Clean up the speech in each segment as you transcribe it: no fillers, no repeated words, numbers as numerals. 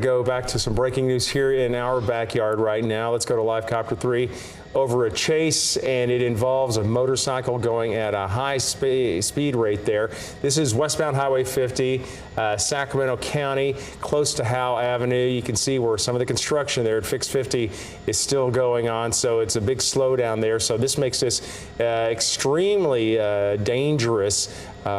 go back to some breaking news here in our backyard right now. Let's go to Live Copter 3 over a chase, and it involves a motorcycle going at a high speed rate there. This is westbound Highway 50, Sacramento County, close to Howe Avenue. You can see where some of the construction there at Fix 50 is still going on, so it's a big slowdown there. So this makes this extremely dangerous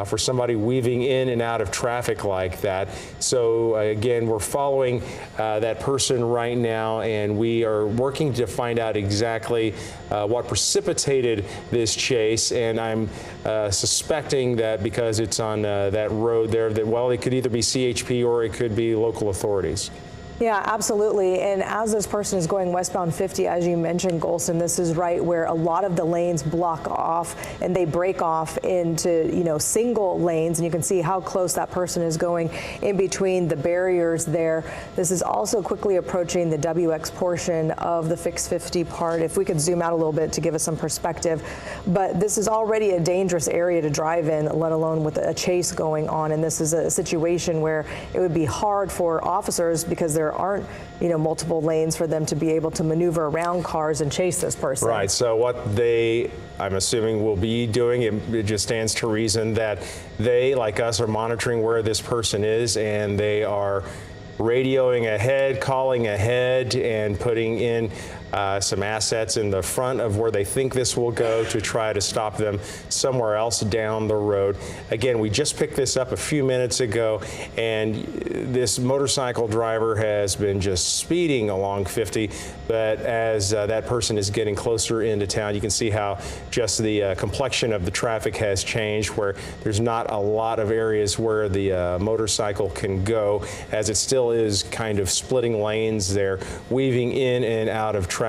for somebody weaving in and out of traffic like that. So again, we're following that person right now, and we are working to find out exactly what precipitated this chase. And I'm suspecting that because it's on that road there, that, well, it could either be CHP or it could be local authorities. Yeah, absolutely. And as this person is going westbound 50, as you mentioned, Golson, this is right where a lot of the lanes block off and they break off into, single lanes. And you can see how close that person is going in between the barriers there. This is also quickly approaching the WX portion of the Fix 50 part. If we could zoom out a little bit to give us some perspective. But this is already a dangerous area to drive in, let alone with a chase going on. And this is a situation where it would be hard for officers, because there aren't multiple lanes, for them to be able to maneuver around cars and chase this person. Right. So what they, I'm assuming, will be doing, it just stands to reason that they, like us, are monitoring where this person is, and they are radioing ahead, calling ahead, and putting in some assets in the front of where they think this will go to try to stop them somewhere else down the road. Again, we just picked this up a few minutes ago, and this motorcycle driver has been just speeding along 50, but as that person is getting closer into town, you can see how just the complexion of the traffic has changed, where there's not a lot of areas where the motorcycle can go, as it still is kind of splitting lanes there, weaving in and out of traffic.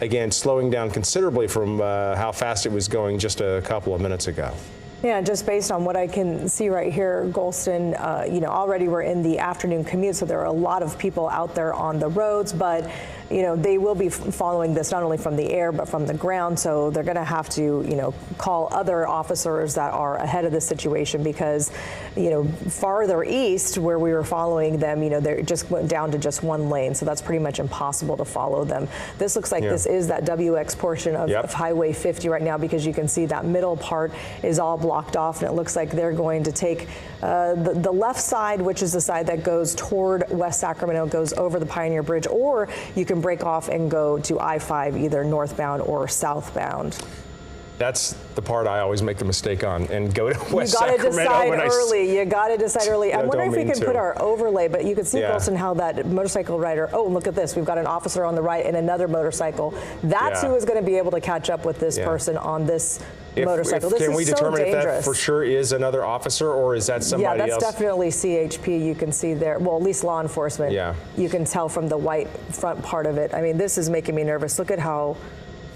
Again, slowing down considerably from how fast it was going just a couple of minutes ago. Yeah, just based on what I can see right here, Golston, already we're in the afternoon commute, so there are a lot of people out there on the roads, but they will be following this not only from the air but from the ground, so they're going to have to call other officers that are ahead of the situation, because farther east where we were following them, they just went down to just one lane, so that's pretty much impossible to follow them. This looks like this is that WX portion of Highway 50 right now, because you can see that middle part is all blocked off, and it looks like they're going to take the left side, which is the side that goes toward West Sacramento, goes over the Pioneer Bridge, or you can break off and go to I-5 either northbound or southbound. That's the part I always make the mistake on, and go to West Sacramento. You got to decide early. You got to decide early. I'm wondering if we can put our overlay, but you can see, Golson, how that motorcycle rider, oh, look at this. We've got an officer on the right and another motorcycle. That's who is going to be able to catch up with this person on this motorcycle. This can we is so determine dangerous. if that for sure is another officer, or is that somebody else? Yeah, that's definitely CHP. You can see there, well, at least law enforcement. Yeah. You can tell from the white front part of it. I mean, this is making me nervous. Look at how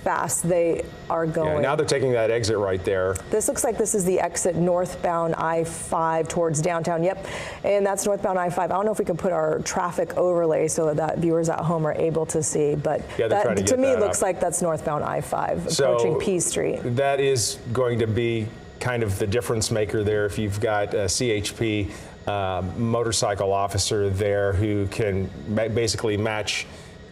fast they are going. Yeah, now they're taking that exit right there. This looks like this is the exit northbound I-5 towards downtown. Yep, and that's northbound I-5. I don't know if we can put our traffic overlay so that viewers at home are able to see, but that, to me, looks like that's northbound I-5 approaching P Street. That is going to be kind of the difference maker there if you've got a CHP motorcycle officer there who can basically match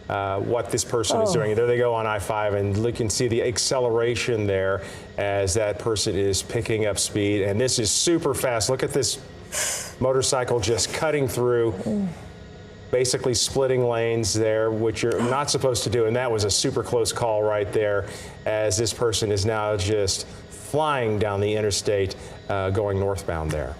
what this person is doing. There they go on I-5, and you can see the acceleration there as that person is picking up speed. And this is super fast. Look at this motorcycle just cutting through, basically splitting lanes there, which you're not supposed to do. And that was a super close call right there, as this person is now just flying down the interstate going northbound there.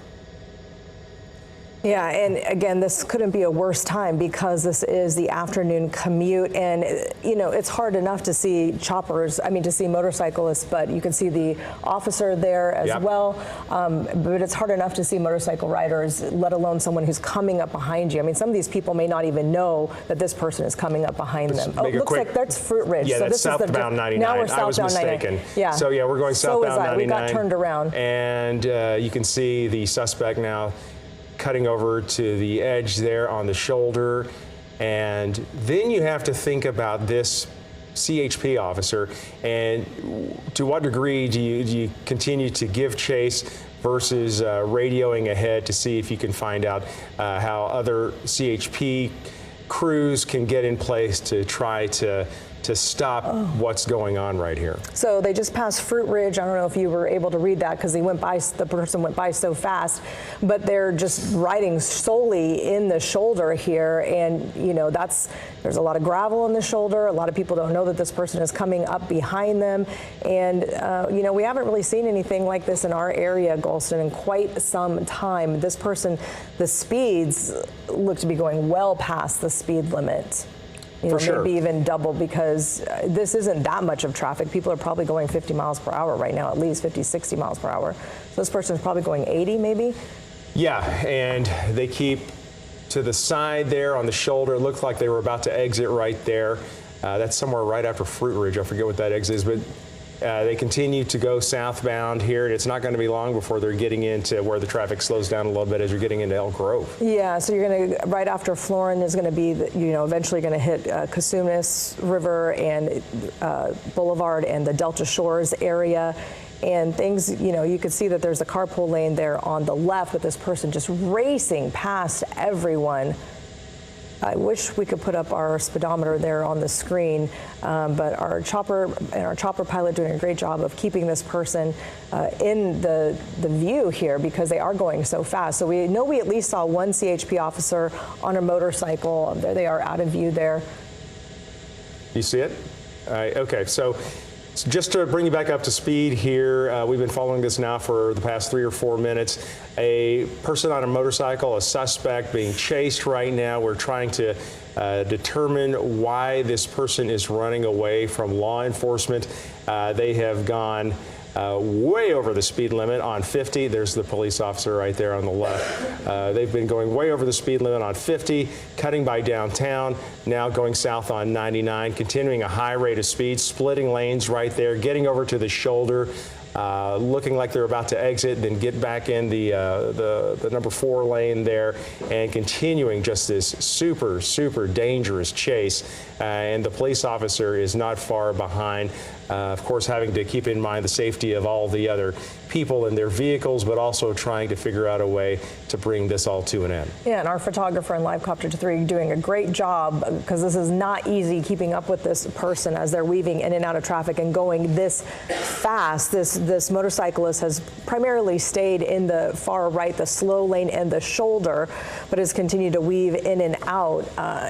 Yeah, and again, this couldn't be a worse time, because this is the afternoon commute, and it's hard enough to see to see motorcyclists, but you can see the officer there as well. But it's hard enough to see motorcycle riders, let alone someone who's coming up behind you. I mean, some of these people may not even know that this person is coming up behind them. Oh, it looks like that's Fruit Ridge. Yeah, so that's southbound 99. Now we're southbound 99. I was mistaken. Yeah. So yeah, we're going southbound 99. We got turned around. And you can see the suspect now cutting over to the edge there on the shoulder. And then you have to think about this CHP officer, and to what degree do you continue to give chase versus radioing ahead to see if you can find out how other CHP crews can get in place to try to stop what's going on right here. So they just passed Fruit Ridge. I don't know if you were able to read that because the person went by so fast, but they're just riding solely in the shoulder here. And, you know, there's a lot of gravel in the shoulder. A lot of people don't know that this person is coming up behind them. And, you know, we haven't really seen anything like this in our area, Golston, in quite some time. This person, the speeds look to be going well past the speed limit. You know, For sure. maybe even double, because this isn't that much of traffic. People are probably going 50 miles per hour right now, at least 50, 60 miles per hour. So this person's probably going 80 maybe? Yeah, and they keep to the side there on the shoulder. It looked like they were about to exit right there. That's somewhere right after Fruit Ridge. I forget what that exit is, but they continue to go southbound here. It's not going to be long before they're getting into where the traffic slows down a little bit as you're getting into Elk Grove. Yeah, so you're going to, right after Florin is going to be, you know, eventually going to hit Cosumnes River and Boulevard and the Delta Shores area. And things, you know, you could see that there's a carpool lane there on the left with this person just racing past everyone. I wish we could put up our speedometer there on the screen, but our chopper pilot doing a great job of keeping this person in the view here because they are going so fast. So we know we at least saw one CHP officer on a motorcycle. There they are out of view there. You see it? Okay, so just to bring you back up to speed here, we've been following this now for the past 3 or 4 minutes. A person on a motorcycle, a suspect being chased right now. We're trying to determine why this person is running away from law enforcement. They have gone way over the speed limit on 50. There's the police officer right there on the left. They've been going way over the speed limit on 50, cutting by downtown, now going south on 99, continuing a high rate of speed, splitting lanes right there, getting over to the shoulder, looking like they're about to exit, then get back in the number 4 lane there, and continuing just this super, super dangerous chase. And the police officer is not far behind. Of course, having to keep in mind the safety of all the other people in their vehicles, but also trying to figure out a way to bring this all to an end. Yeah, and our photographer in Live Copter 3 doing a great job, because this is not easy keeping up with this person as they're weaving in and out of traffic and going this fast. This motorcyclist has primarily stayed in the far right, the slow lane and the shoulder, but has continued to weave in and out,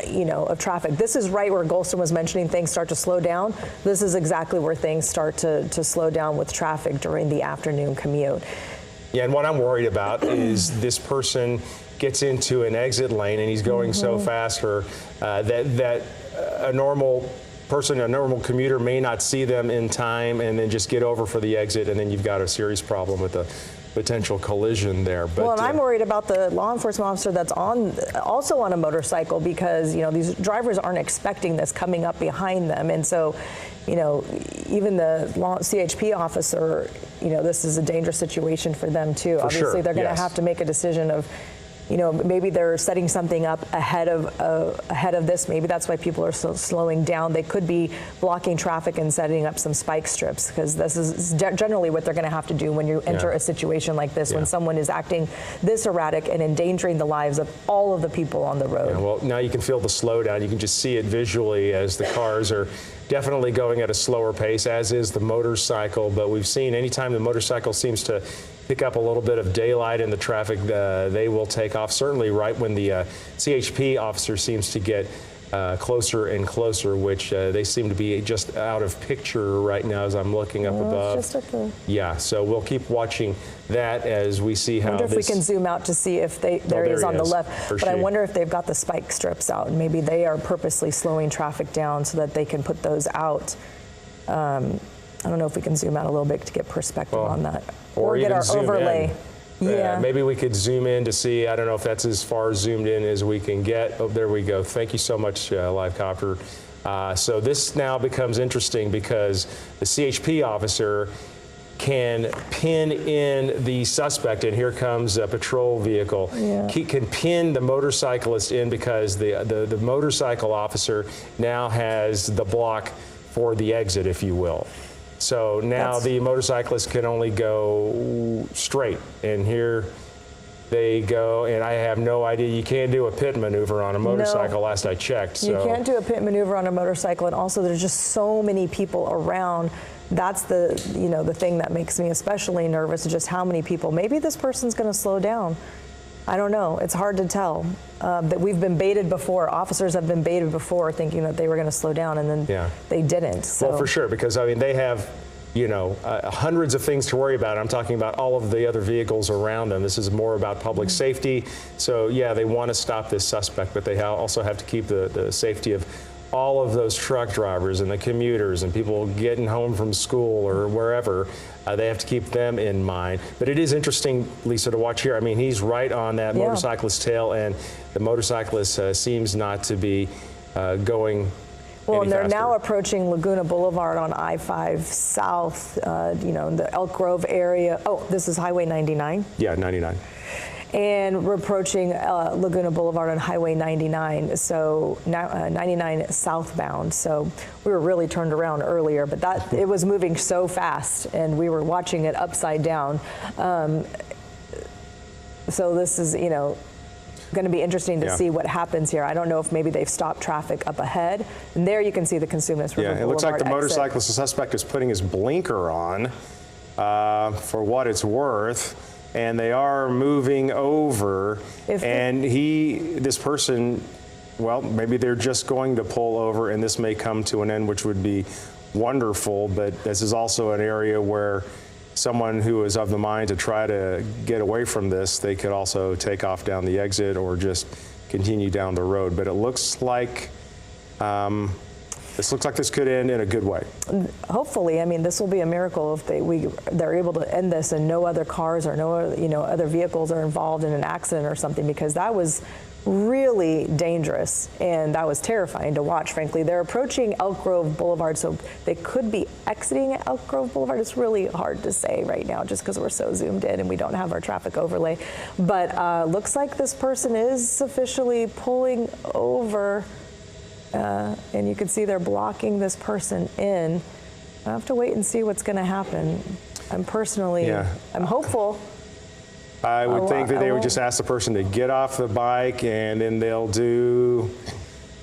you know, of traffic. This is right where Golston was mentioning things start to slow down. This is exactly where things start to slow down with traffic during the afternoon commute. Yeah, and what I'm worried about is this person gets into an exit lane and he's going so fast, or that a normal person, a normal commuter may not see them in time and then just get over for the exit, and then you've got a serious problem with a potential collision there. But, well, and I'm worried about the law enforcement officer that's also on a motorcycle, because, you know, these drivers aren't expecting this coming up behind them. And so, you know, even the CHP officer, you know, this is a dangerous situation for them too. For Obviously, sure, they're going to yes. have to make a decision of, you know, maybe they're setting something up ahead of this. Maybe that's why people are slowing down. They could be blocking traffic and setting up some spike strips, because this is generally what they're going to have to do when you enter a situation like this, when someone is acting this erratic and endangering the lives of all of the people on the road. Yeah, well, now you can feel the slowdown. You can just see it visually as the cars are definitely going at a slower pace, as is the motorcycle. But we've seen anytime the motorcycle seems to pick up a little bit of daylight in the traffic, they will take off. Certainly right when the CHP officer seems to get closer and closer, which they seem to be just out of picture right now as I'm looking up above. Just at the... Yeah, so we'll keep watching that as we see how I wonder if we can zoom out to see if there he is on the left. But I wonder if they've got the spike strips out, and maybe they are purposely slowing traffic down so that they can put those out. I don't know if we can zoom out a little bit to get perspective on that. Or get our overlay. Yeah. Maybe we could zoom in to see. I don't know if that's as far zoomed in as we can get. Oh, there we go. Thank you so much, Live Copter. So this now becomes interesting, because the CHP officer can pin in the suspect, and here comes a patrol vehicle. Yeah. He can pin the motorcyclist in, because the motorcycle officer now has the block for the exit, if you will. So now the motorcyclists can only go straight, and here they go, and I have no idea. You can't do a pit maneuver on a motorcycle, last I checked. So. You can't do a pit maneuver on a motorcycle, and also there's just so many people around. That's the thing that makes me especially nervous, is just how many people. Maybe this person's going to slow down. I don't know. It's hard to tell. That we've been baited before. Officers have been baited before, thinking that they were going to slow down, and then they didn't. So. Well, for sure, because I mean they have, hundreds of things to worry about. I'm talking about all of the other vehicles around them. This is more about public safety. So yeah, they want to stop this suspect, but they also have to keep the safety of all of those truck drivers and the commuters and people getting home from school or wherever. They have to keep them in mind. But it is interesting, Lisa, to watch here. I mean, he's right on that motorcyclist's tail, and the motorcyclist seems not to be going well, and they're faster. now approaching Laguna Boulevard on I-5 South, in the Elk Grove area. Oh, this is Highway 99? Yeah, 99. And we're approaching Laguna Boulevard on Highway 99, so 99 southbound. So we were really turned around earlier, but it was moving so fast, and we were watching it upside down. So this is, going to be interesting to see what happens here. I don't know if maybe they've stopped traffic up ahead. And there you can see the Consumnes River Boulevard it looks like the exit. motorcyclist, the suspect, is putting his blinker on for what it's worth. And they are moving over, and this person, well, maybe they're just going to pull over, and this may come to an end, which would be wonderful, but this is also an area where someone who is of the mind to try to get away from this, they could also take off down the exit or just continue down the road. But it looks like this could end in a good way. Hopefully, I mean, this will be a miracle if they're able to end this and no other cars or no other vehicles are involved in an accident or something, because that was really dangerous and that was terrifying to watch, frankly. They're approaching Elk Grove Boulevard, so they could be exiting Elk Grove Boulevard. It's really hard to say right now just because we're so zoomed in and we don't have our traffic overlay. But looks like this person is officially pulling over. And you can see they're blocking this person in. I have to wait and see what's going to happen. I'm hopeful. I would think that they would just ask the person to get off the bike, and then they'll do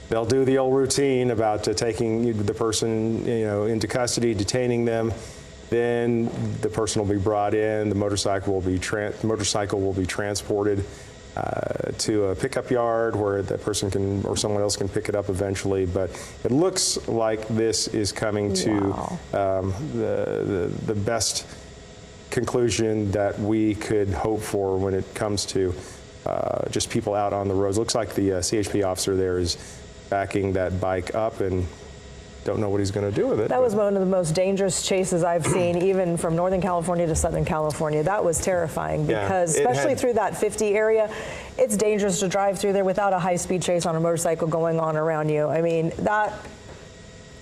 the old routine about taking the person into custody, detaining them. Then the person will be brought in. The motorcycle will be transported to a pickup yard where that person can, or someone else can pick it up eventually. But it looks like this is coming to the best conclusion that we could hope for when it comes to just people out on the roads. Looks like the CHP officer there is backing that bike up, and don't know what he's going to do with it. That was one of the most dangerous chases I've seen, even from Northern California to Southern California. That was terrifying because, especially through that 50 area, it's dangerous to drive through there without a high-speed chase on a motorcycle going on around you. I mean,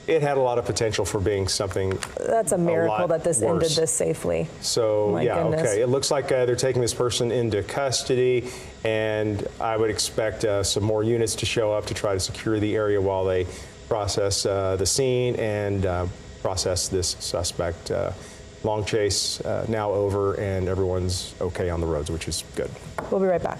it had a lot of potential for being something. That's a miracle that this ended this safely. So goodness. Okay. It looks like they're taking this person into custody, and I would expect some more units to show up to try to secure the area while they process the scene and process this suspect. Long chase now over, and everyone's okay on the roads, which is good. We'll be right back.